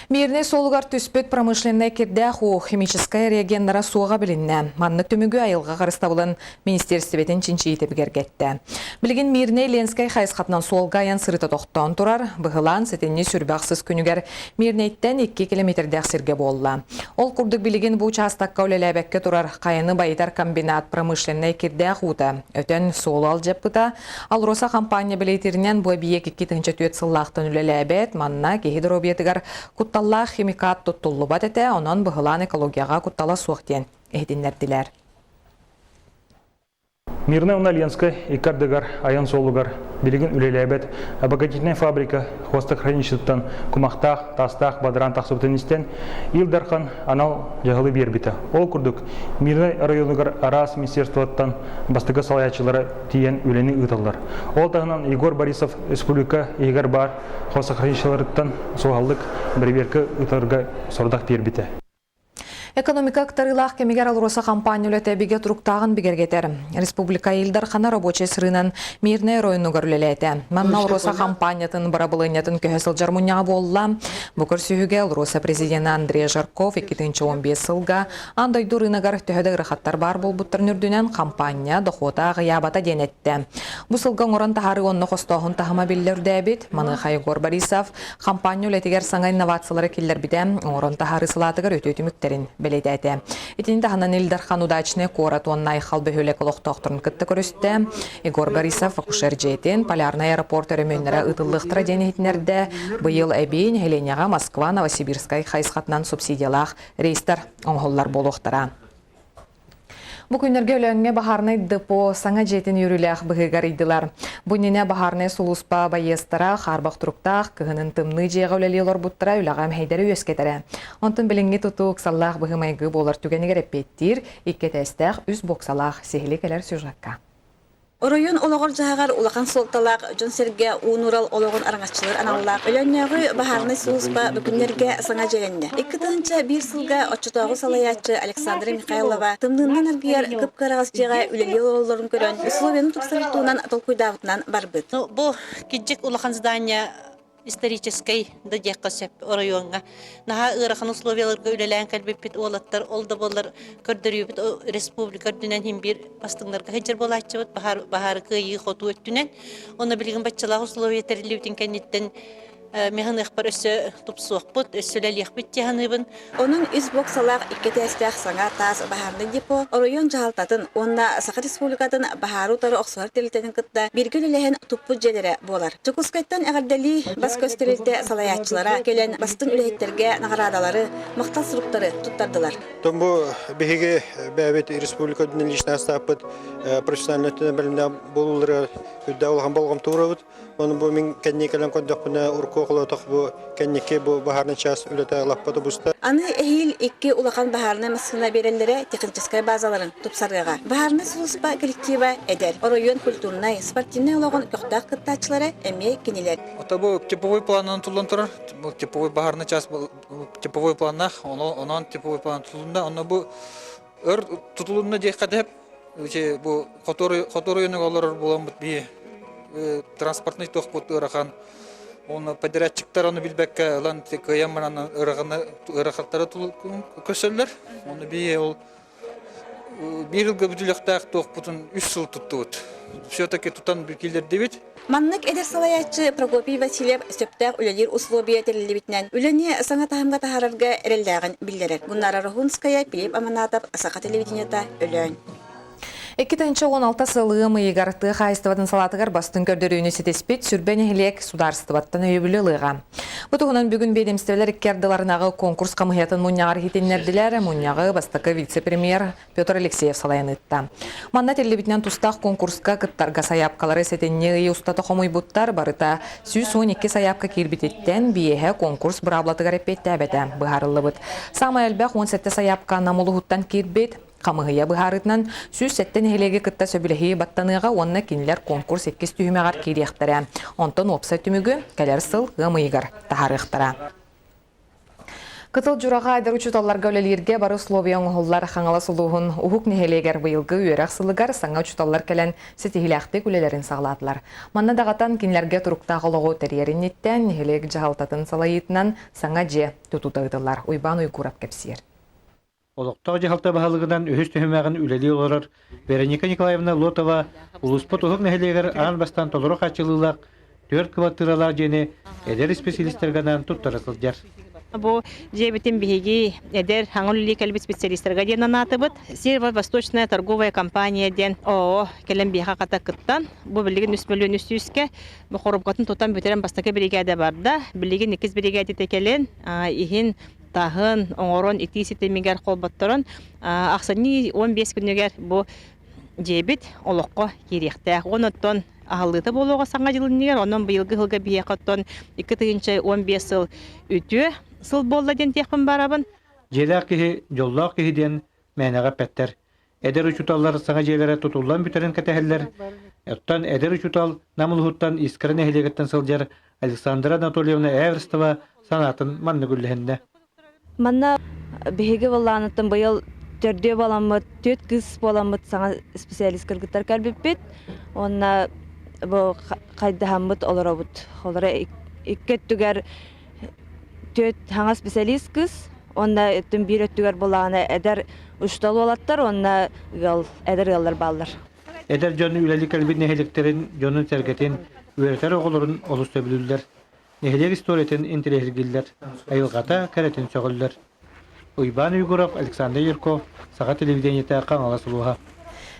Мирне солугар түспөт промышленная кирдяху химическая реагенттара суға білінне. Маннык төмігі айылға қарыста болын министерстветін чинчиеті бігергетті. Білген Мирне Ленскай хайсқатынан солға аян сырыта тоқтан тұрар, бұғылан сетенне сүрбақсыз күнігер Мирнейттен 2 километрдәк сирге болла. Ол күрдік білген бұл частаққа өлеләбәкке тұрар қайыны байытар комбинат промышленная кирдяхута. Өтен сол ал жеппыта, ал Роса компания білейтерінен бұл биек 2-тінші түйет сыллақтан өлеләбәт, манна кехидробиетігер Кутталлах химикат туттуллу батете, онон бұғылан экологияға куттала суқтен әйдінлерділер. Мирне Ленскай и Кардегар аян солугар билеген үлеләбет обогатительная фабрика хвостохранилищеттан кумақтақ, тастақ, бадран тақсыбытыныстен Илдархан анал жағылы бербіті. Ол күрдік Мирне районугар арас министерствоттан бастығы салаячылары тиен үлені ұталар. Ол тағынан Егор Борисов республика егер бар хвостохранилищелерден соғалдық бірверкі ұтарға сордақ бербіті. Экономика актарылах кемигер алроса компания үлеті біге тұруқтағын бігергетер. Республика Илдархана рабочий сырынан Мирне районугар үлелеті. Манна алроса компаниятын барабылынятын көхесіл жармуняға болла. Бұқыр сүйіге алроса президенті Андрей Жарков 2015 сылға андайду рынагар төхеді ғырқаттар бар бол бұттыр нүрдінен компания дохода ғиябата денетті. Бұл сылғын оран тахары онны қостағын тахыма білдерді әбет. Маны Егор Борисов компания үлетігер саңа инновациялары келдер біде оран тахары сылатығыр өте өтіміктерін белейдәді. Етінде ғанан Илдархан удачны корат оннай қалбы хөлек олықтақтырын күтті көрісті. Егор Борисов акушер жетін полярный аэропорт өріменлері ұтылықтыра денетінерді бұйыл әбейін Хеленяға Москва, Новосибирскай хайсқатынан субсидиялақ рейстер оңғылар болуқтыра. Бұл күнерге өлеңге бағарнай депо саңа жетін үріләқ бұғығар иділар. Бұніне бағарнай сұлыспа байестіра, қарбақ тұрықтақ, күғінің тымны жеға өлелелер бұттыра өліғам хейдері өскетірі. Онтын біліңге тұтуқ саллақ бұғымайғы болар түгенігер әппеттір, иккетәстәқ үз боксалақ сехілі кәлер сюжаққа. Оройон ологор жағар улақан солталақ, Жон Серге уынурал ологон араңатчылар аналлақ. Өлөннәғы бахарны суыспа бүкіндерге саңа желенді. 2-тынча бір сылға отчытағы салаятчы Александра Михайлова тымныңнан аргияр күп-қарағас жеға үлелі ололарын көрін. Условияны тұқсарытуынан толкуйдағытынан барбыт. Бұл кеджек улақан здания исторической дадеккасеп районга. Наха ырахан условияларга үлелән калбеппит олаттар, олда болар көрдөрүбүт республика дүнен химбир бастыңларга хеджер болачыбыт бахар кыйы хоту өттүнен. Оны билген баччалар условия терилибитин кеннеттен механы ихбар өссө тупсуақпыт, өссөлелиқпит тиханыбын. Onun üz boksalaq ikketestaq саңа тас бахарны депо район жалтатын, онна Саха республикатын бахару тары оқсуар телитетін кытта биргөлелеген туппу желері болар. Чукускайттан әгірдәли бас көстерілді салаятчылара келен бастың үлейеттерге нағарадалары, мақтал сұрықтары тұттардылар. Тому бігеге бәбет республикадың лична стапыт профессиональный білімді болулары үдді олған болғым туырабыт. Оның бұл мен кәннекелен көндіқпіні ұрқы оқылатық бұл кәннеке бұл бағарның час үлеті лаппаты бұста. Аны әйіл екі улақан бағарны масқына берелері техническай базаларын тұпсарғаға. Бағарны сұлыспа коллектива әдер. Оройон культурнай, спортивный олағын көқтақ күттачылары әме кенелер. Это бұл типовой планын тұлын тұрар. Бұл типовой бағарны час бұл типовой планнақ. Онан типовой план тұлында. Оны бұл өр тұтылуына дей қадеп. Бұл которойының олар болан бұд бейі. Транспортный тоқ бұд ұрақан. Оны подрядчиктар оны билбәккә лан кыямманан ырахаттары көсөлләр. Оны бие ол бир елга бүлектәк тоқ бутын 3 жыл туттут. Все-таки тутан билгелер дебит. Маннык эдер салаячы Прокопий Васильев сөптәк үлелер условия терилибитнән үләне саңа тахымга тахарырга эрелдәгән билләр. Буннары Рахунская, Пилип Аманатов, Саха телевидениета өлән. 2016 сылы мыйгарты хайстыватын салатыгар бастын көрдөрүүнү сетеспит сүрбен эхилек сударстываттан өйбүлі лыға. Бұтығынан бүгін бедемстелер иккердыларынағы конкурс камыятын мұньяғар хитиннерділер, мұньяғы бастықы вице-премьер Петр Алексеев салайынытта. Манна телебитнен тустақ конкурска кыттарға саяпкалары сетенне ый устаты хомуй буттар барыта 112 саяпка кирбитеттен биеhe конкурс бұраблатыгар эппетті әбеті бұхарылы бұд. Самай әлбәқ 17 саяпка намылығыттан кирбет, Қамығыя бұхарытынан сүз сәттен хелеге кытта сөбілігі баттаныға онына кенілер конкурс 2 түйімеғар кейдектірі. Онтын опса түмігі кәлер сыл ғымыйғар тахарықтыра. Кытыл жураға айдар учуталларга өлелерге бары условия оңғылар қаңала сұлуғын ұхук нехелегер бұйылғы үйерақ сылыгар саңа учуталлар кәлін сетихиләқті күлелерін сағладылар. Манна дағатан кинлерге тұруқтағы лоғу тәрерін еттен нехелег жағалтатын салайытынан саңа же тұтудағдылар. Уйбан уйгурап кәпсер. Олықтау жағалта бағалығынан өз түхімәғін үлелі оларыр. Вероника Николаевна Лотова ұлыспыт ұхық нәхелегер ан бастан толырық ачылылақ 4 квартиралар жені әдер специалистерганан тұттары қылдар. Бу жебитин биһиги эдер хаңулли калби специалистерга ден анатыбыт. Северо-восточная торговая компания ден ООО келен биха ката кыттан. Бу билигин 3 миллион үстүскө бу хорубгатын тотан бүтерен бастака бригада барда. Билигин 2 бригада текелен ихин тахын оңорон итисите мигер колбатторон аксаны 15 күнүгер бу жебит олокко керекте. Оноттон ахаллыта болуға саңа жылыннигер, онон быйылгы хылга биякаттон 2-15 сыл үтү сыл болла ден текпін барабын. Желақ кихи, жоллақ кихиден мәнеға пәттер. Әдер учуталлар саңа желері тұтулан бүтерін кәтәхілер. Әттан әдер учутал намылғыттан искірін әхілегеттен сылжар Александра Анатольевна Эверстова санатын манны күлліхінде. Манна беге болланыттан быйыл төрдө баламыт, 4 кыз баламыт саңа специалист кыргыттар кәрбеппет. Онна бу кайдахамыт олоробут. Олора иккеттүгер 4 хаңа специалист кыз. Онна өттүн бир өттүгер боллагана эдер уштал болаттар, онна эдер галлар баллар. Эдер жонны үлелі кәлбет нехелектерін, жонын сәргетін, үйретер оғылырын олысты білілдер. Нехелек историятын интеллигилдер, айылғата кәретін соғылдер. Уйбан Уйгуров, Александр Юрко, Саға телевидениеті қаңала сұлуға.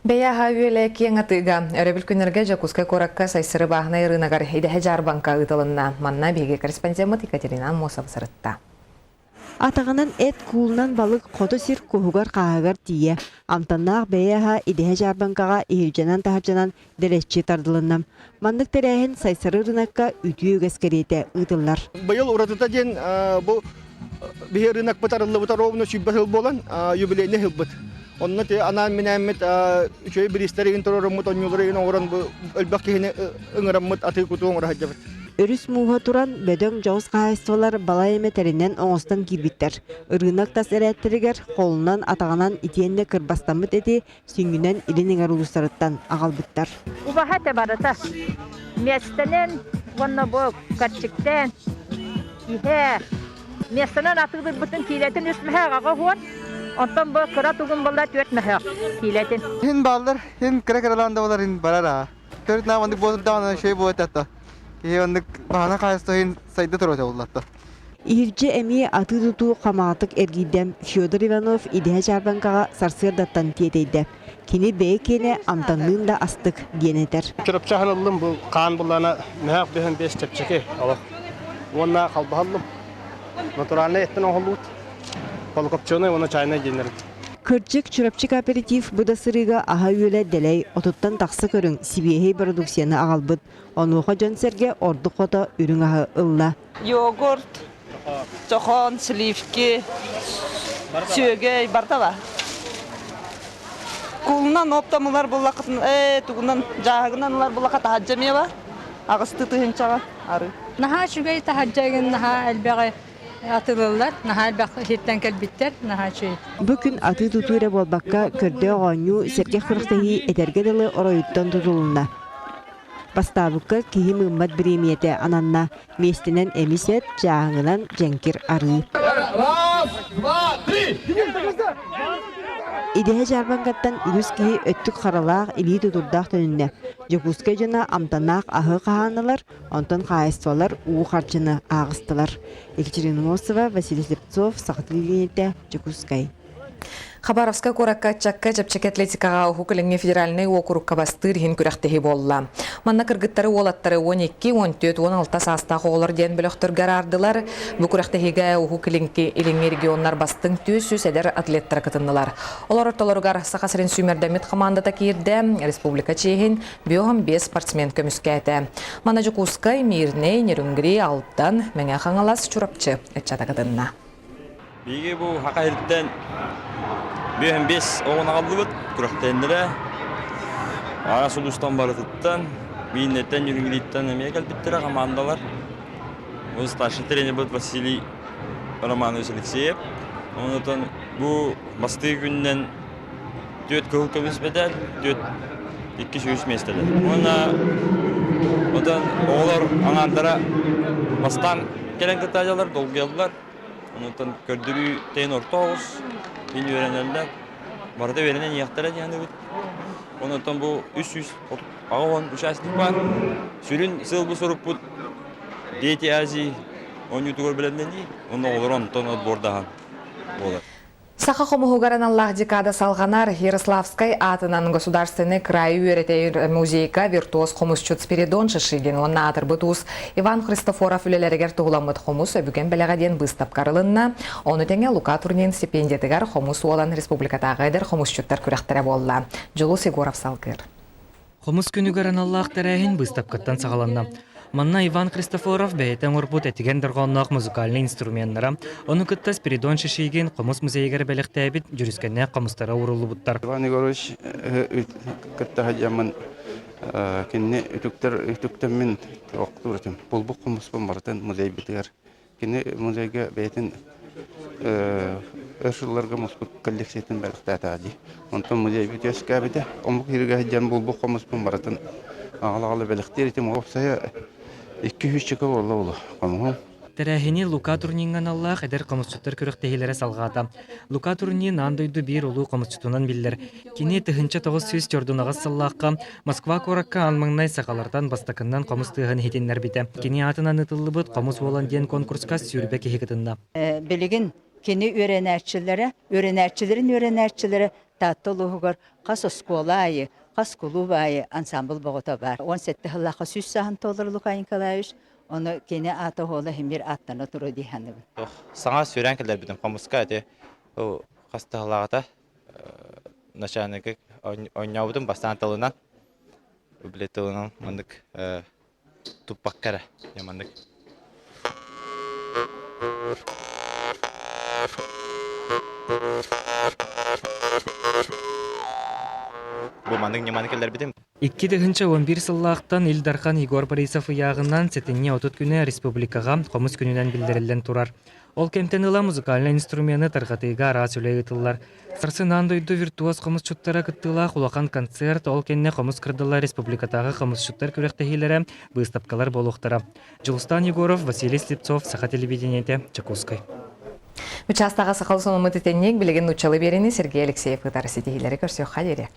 Бәяға үйелі кең атыға, өребіл күнерге Жакускай коракка сайсыры бағына ирынагар идәхе жарбанка ұтылынна. Манна беге корреспондент Екатерина Мосов сырытта. Атағынан әт кулынан балық қоты сир кухугар қағығар тие. Амтаннақ бәяға идәхе жарбанкаға июджанан тахаджанан дәлетчі тардылыннам. Мандық тәрәхін сайсыры рынаққа үтіу өскереті ұтылар. Быйыл уратыта ден бұл бихе рынок пытарылы бұта ровно шүббәсіл болан юбилейне хылбыт. Онна те анан минәммет үшөй биристерин тороруммут онюларын оран бу өлбәк кехне ыңыраммыт аты куту оңра хаҗабыт. Өрүс муға туран бөдөң жоғыз қағайстолар бала еметерінен оңыстан кибиттер. Рынок тас әрәттерігер қолынан атағанан итиенне кырбастамыт еті сүңгінен илінігер ұлыстарыттан ағалбыттар. Убахата барата. Местенен, онна бу карчиктен, ихе, местенен атыгдыр бүтін килетін үсмәхә ағағы хуан. Ondan bu kıra tuğun ballar tüet mehek kiletin. Hin ballar, hin kıra kıralan da olar hin barara. Törüt na vandık bozuk dağına şey bu etatta. Ki vandık bahana kayısta hin sayıda turacak olatta. İhirce emi atı tutu qamağıtık ergidem Fyodor Ivanov idehe jarbankağa sarsır dattan tiyeteydi. Kini beykene amtanlığın da astık diyeneter. Çırıpça hanıldım bu kan bullana mehek bihen 5 çepçeki. Allah. Onna kalbahallım. Naturalne etten oğullut. Kolkopçonu ona çayına gelir. Kırcık çırapçı kooperatif buda sırıga aha üyele deley otuttan taksı körün sibiyehey produksiyonu ağalbıt. Onuğa jönserge ordu kota ürün ahı ılla. Yogurt, çoğun, slivki, söge barda var. Kulundan optamılar bulakatın, tuğundan jağıgınanlar bulakatı hacjamaya var. Ağısты tığınçağa arı. Naha şügey tahacjagın naha elbeğe atılırlar. Naha elbeğe hitten kelbitter. Naha şey. Bugün atı tutuyla bolbakka körde oğanyu serge kırıktahi edergedalı orayuttan tutulunda. Bastavukka kihi mümmet birimiyete ananna mestinen emiset jağınan cenkir arı. İdehe jarbankattan ülüs kihi öttük karalağ ili tuturdağ tönünde. Jakuska jana amtanaq ahı qahanılar, ondan qaayıstvalar uğu harcını ağıstılar. Екатерина Мосова, Василий Слепцов, Сахатылинете, Jakuskay. Хабаровска коракка чакка жапчак атлетикага хукулеңе федеральный округка бастыр хин күрәхтеһи болла. Манна кыргыттары олаттары 12, 14, 16 састагы олар ден бөлөктөргөр ардылар. Бу күрәхтеһиге хукулеңки илиңе регионнар бастың төсүс эдер атлеттер кытыннылар. Олар ортолоргар Сахасырын Сүймердемит командата кирде республика чейин 5 спортсмен көмүскәте. Манна Жукускай, Мирней, Нерүнгри, Алттан, Меңе хаңалас чурапчы этчата кытынна. Биге бу хакайрыттан 5 оғын ағалды бұд, күріқтендірі. Ара сұлыстан барытыттан, бейінеттен жүрінгілеттен әмеге әлбеттері командалар. Бұл старший тренер бұд Василий Романович Алексеев. Онотон бу басты күннен төт кылкыбыз бедел, төт 2-3 местелер. Ондан оғылар аңандара бастан келен кытажалар, долгелдер. Ондан көрдірі тейін орта оғыз, бен өренелер. Барда веренен яқтара дегенде бүт. Ондан бұл 300 ағуан участник бар. Сүрін сыл бұл сұрып бұд. Дети Азии, он ютугор біленден дей. Онда олар онтон отбордаған болар. Саха хомугугаран Аллах декада салганар Ярославской атынан государственный край үйретейр музейка виртуоз хомусчут Спиридон Шишигин, онна атыр бытуыз Иван Христофоров үлелерігер туғыламыд хомус өбіген бәлеғаден быстап карылынна, оны теңе Лука турнин стипендиятыгар хомус olan республикатағы эдер хомусчуттар күрәқтері болла. Жылу Сигуров салгыр. Хомус күнігеран Аллах тәрәйін быстап кыттан сағаланна. Манна Иван Христофоров бәйтен урбут этиген дырғаннақ музыкальный инструменттара. Оны кытта Спиридон Шишигин қомус музейгер бәліқтәбіт жүріскенне қомустара урылы бұттар. Иван Егорович кытта хаджамын кенне үтіктіммен оқтыр өтім. Болбық қомуспын барытын музей бітігер. Кенне музейге бәйтен өршілерге мұспық коллекциятын бәліқтәді. Онтан музей бітігер кәбіті. Омық ерге хаджам болбық қомуспын барытын ағалы бәліқтер етім оғапсая 200 чекі болы қомуғын. Тәрәхіне Лука турнинган Аллах әдер қомысчуттар көріқтегілері салғата. Лука турнин андойду бір олу қомысчутунан білдер. Кене тіхінші 900 төрдунағыз саллаққа Москва коракка анмыңнай сақалардан бастакыннан қомыс тығын хетенлер біті. Кене атынан ұтылы бұд қомыс болан ден конкурска сүйірбе кехекітінна. Білігін кене өренәрчілері татты лұғығыр қас осколайы, қас клубайы ансамбл бұғыта бар. 17 хыллаққа сүз сағын толыр Лука Николаевич. Оны кене аты қолы хембер аттаны тұру дейханды бұл. Саңа сүйрен кілдер бітім қомысқа әте қасты ғылағыта начальнығы ойнауыдың бастан тылынан өбіле тылынан мандық тұппақ кәрі ямандық. Бұл мандық неманы келдер бітім. 2-11 сыллақтан Илдархан Егор Борисов яғынан сетінне отут күні республикаға қомыс күнінен білдірілден тұрар. Ол кемтен ыла музыкальный инструменты тарғатыға ара сөйлей ұтылар. Сарсынан дойду виртуоз қомыс чуттара күттіла құлақан концерт, ол кенне қомыс кырдыла республикатағы қомыс чуттар көректігілері бұйыстапқалар болуқтыра. Жылыстан Егоров, Василий Слепцов, Саха телевидениеті, Чакускай. Участағы сақал сонымы тетеннек білеген ұчалы берені Сергей Алексеев ұтары сетігілері көрсе қадері.